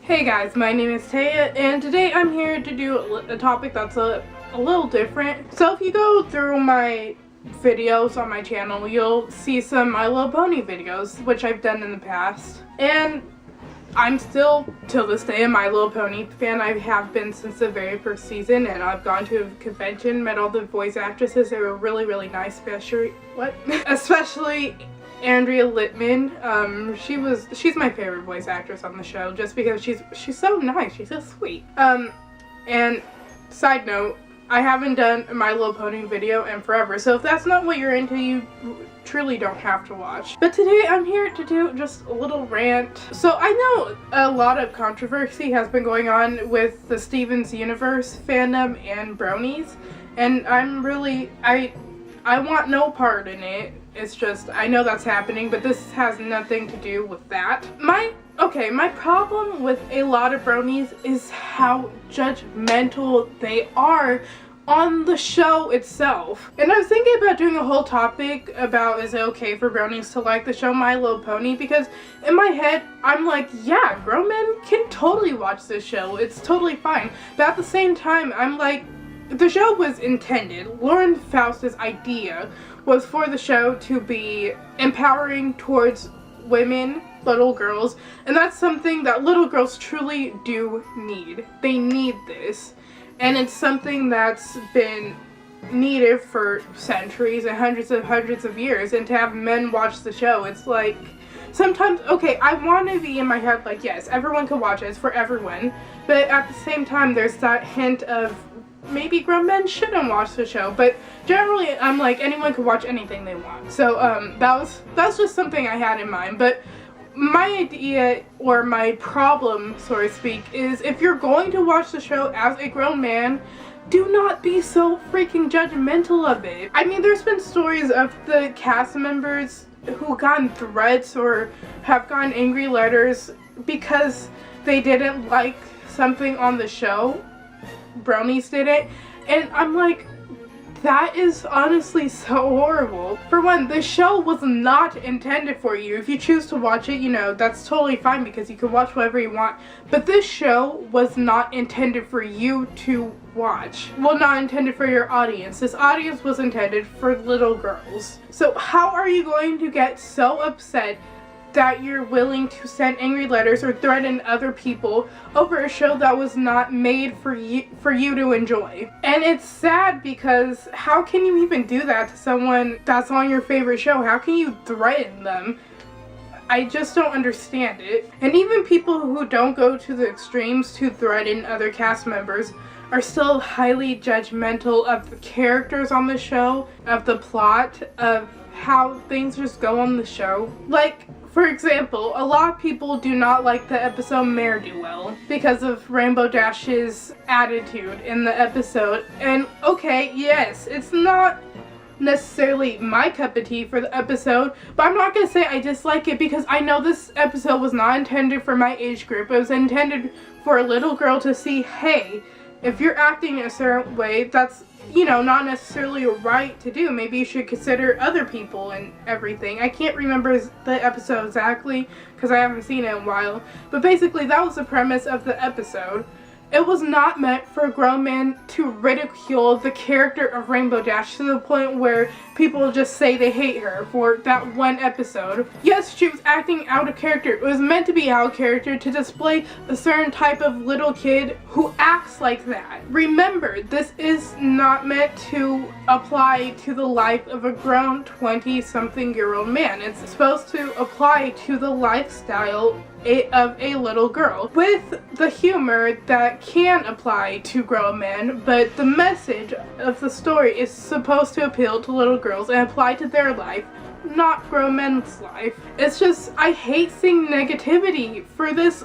Hey guys, my name is Taye, and today I'm here to do a topic that's a little different. So if you go through my videos on my channel, you'll see some My Little Pony videos, which I've done in the past. And I'm still, till this day, a My Little Pony fan. I have been since the very first season, and I've gone to a convention, met all the voice actresses. They were really, really nice, especially Andrea Littman. She's my favorite voice actress on the show, just because she's so nice, she's so sweet. And side note, I haven't done a My Little Pony video in forever, so if that's not what you're into, you truly don't have to watch. But today I'm here to do just a little rant. So I know a lot of controversy has been going on with the Steven's Universe fandom and Bronies, and I want no part in it. It's just, I know that's happening, but this has nothing to do with that. My problem with a lot of Bronies is how judgmental they are on the show itself. And I was thinking about doing a whole topic about, is it okay for Bronies to like the show My Little Pony? Because in my head, I'm like, yeah, grown men can totally watch this show. It's totally fine. But at the same time, I'm like, the show was intended, Lauren Faust's idea was for the show to be empowering towards women, little girls, and that's something that little girls truly do need. They need this, and it's something that's been needed for centuries and hundreds of years, and to have men watch the show, it's like, sometimes, okay, I want to be in my head like, yes, everyone can watch it, it's for everyone, but at the same time, there's that hint of maybe grown men shouldn't watch the show, but generally I'm like, anyone can watch anything they want. So that's just something I had in mind. But my idea, or my problem, so to speak, is if you're going to watch the show as a grown man, do not be so freaking judgmental of it. I mean, there's been stories of the cast members who gotten threats or have gotten angry letters because they didn't like something on the show. Bronies did it, and I'm like, that is honestly so horrible. For one, the show was not intended for you. If you choose to watch it, you know, that's totally fine because you can watch whatever you want, but this show was not intended for you to watch. Well, not intended for your audience. This audience was intended for little girls. So how are you going to get so upset that you're willing to send angry letters or threaten other people over a show that was not made for you to enjoy? And it's sad because how can you even do that to someone that's on your favorite show? How can you threaten them? I just don't understand it. And even people who don't go to the extremes to threaten other cast members are still highly judgmental of the characters on the show, of the plot, of how things just go on the show. Like, for example, a lot of people do not like the episode Ne'er-Do-Well because of Rainbow Dash's attitude in the episode. And okay, yes, it's not necessarily my cup of tea for the episode, but I'm not gonna say I dislike it because I know this episode was not intended for my age group. It was intended for a little girl to see, hey, if you're acting in a certain way, that's, you know, not necessarily right to do. Maybe you should consider other people and everything. I can't remember the episode exactly because I haven't seen it in a while. But basically, that was the premise of the episode. It was not meant for a grown man to ridicule the character of Rainbow Dash to the point where people just say they hate her for that one episode. Yes, she was acting out of character. It was meant to be out of character to display a certain type of little kid who acts like that. Remember, this is not meant to apply to the life of a grown 20-something-year-old man. It's supposed to apply to the lifestyle of a little girl, with the humor that can apply to grown men, but the message of the story is supposed to appeal to little girls and apply to their life, not grown men's life. It's just, I hate seeing negativity for this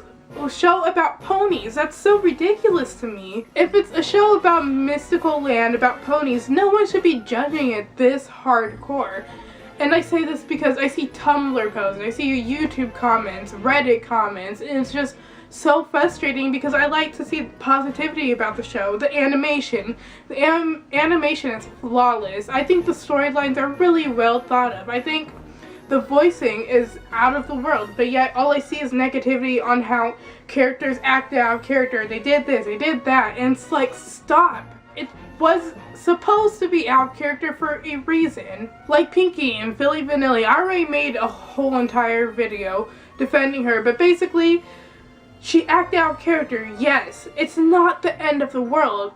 show about ponies. That's so ridiculous to me. If it's a show about mystical land, about ponies, no one should be judging it this hardcore. And I say this because I see Tumblr posts, I see YouTube comments, Reddit comments, and it's just so frustrating because I like to see positivity about the show. The animation. The animation is flawless. I think the storylines are really well thought of. I think the voicing is out of the world, but yet all I see is negativity on how characters act out of character. They did this, they did that, and it's like, stop. It was supposed to be out of character for a reason. Like Pinky and Philly Vanilli, I already made a whole entire video defending her, but basically, she acted out of character, yes. It's not the end of the world.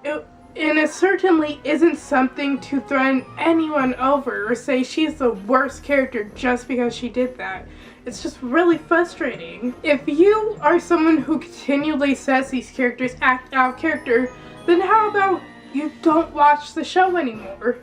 And it certainly isn't something to threaten anyone over or say she's the worst character just because she did that. It's just really frustrating. If you are someone who continually says these characters act out of character, then how about you don't watch the show anymore?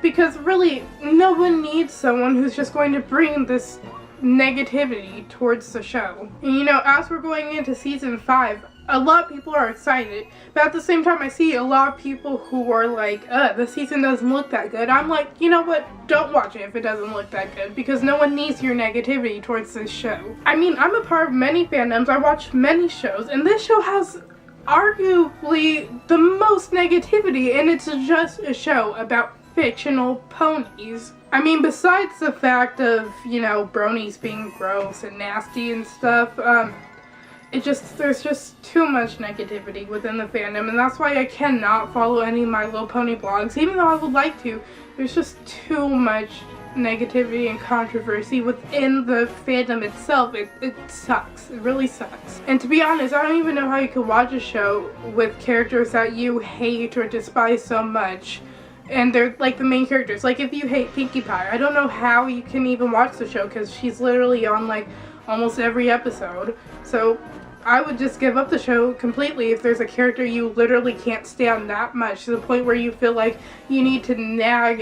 Because really, no one needs someone who's just going to bring this negativity towards the show. And you know, as we're going into season 5, a lot of people are excited, but at the same time I see a lot of people who are like, the season doesn't look that good. I'm like, you know what, don't watch it if it doesn't look that good, because no one needs your negativity towards this show. I mean, I'm a part of many fandoms, I watch many shows, and this show has arguably the most negativity, and it's just a show about fictional ponies. I mean, besides the fact of, you know, bronies being gross and nasty and stuff, there's just too much negativity within the fandom, and that's why I cannot follow any of My Little Pony blogs, even though I would like to. There's just too much negativity and controversy within the fandom itself. It sucks. It really sucks. And to be honest, I don't even know how you could watch a show with characters that you hate or despise so much, and they're like the main characters. Like if you hate Pinkie Pie, I don't know how you can even watch the show, because she's literally on like almost every episode. So I would just give up the show completely if there's a character you literally can't stand that much, to the point where you feel like you need to nag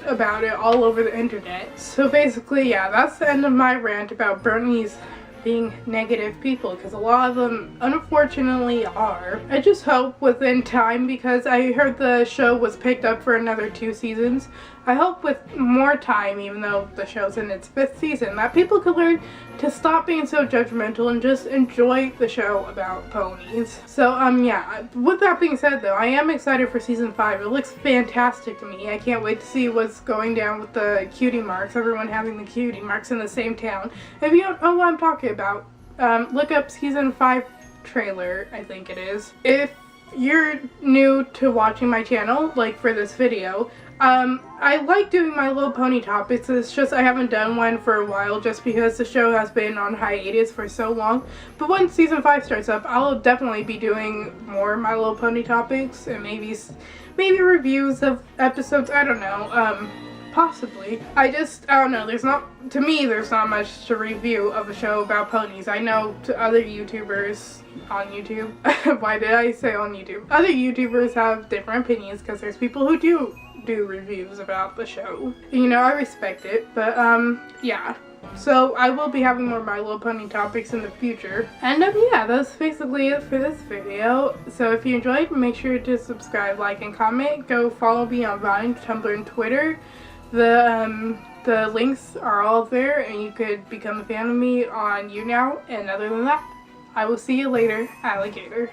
about it all over the internet. So basically, yeah, that's the end of my rant about bronies being negative people, because a lot of them unfortunately are. I just hope within time, because I heard the show was picked up for another 2 seasons, I hope with more time, even though the show's in its 5th season, that people could learn to stop being so judgmental and just enjoy the show about ponies. So yeah, with that being said though, I am excited for season 5. It looks fantastic to me. I can't wait to see what's going down with the cutie marks, everyone having the cutie marks in the same town. If you don't know what I'm talking about, look up season 5 trailer, I think it is. If you're new to watching my channel, like for this video, I like doing My Little Pony topics. It's just I haven't done one for a while just because the show has been on hiatus for so long. But when season 5 starts up, I'll definitely be doing more My Little Pony topics, and maybe reviews of episodes. I don't know. Possibly. I don't know, there's not much to review of a show about ponies. I know to other YouTubers on YouTube, why did I say on YouTube? Other YouTubers have different opinions, because there's people who do reviews about the show. You know, I respect it, but yeah. So I will be having more My Little Pony topics in the future. And yeah, that's basically it for this video. So if you enjoyed, make sure to subscribe, like, and comment. Go follow me on Vine, Tumblr, and Twitter. The links are all there, and you could become a fan of me on YouNow. And other than that, I will see you later, alligator.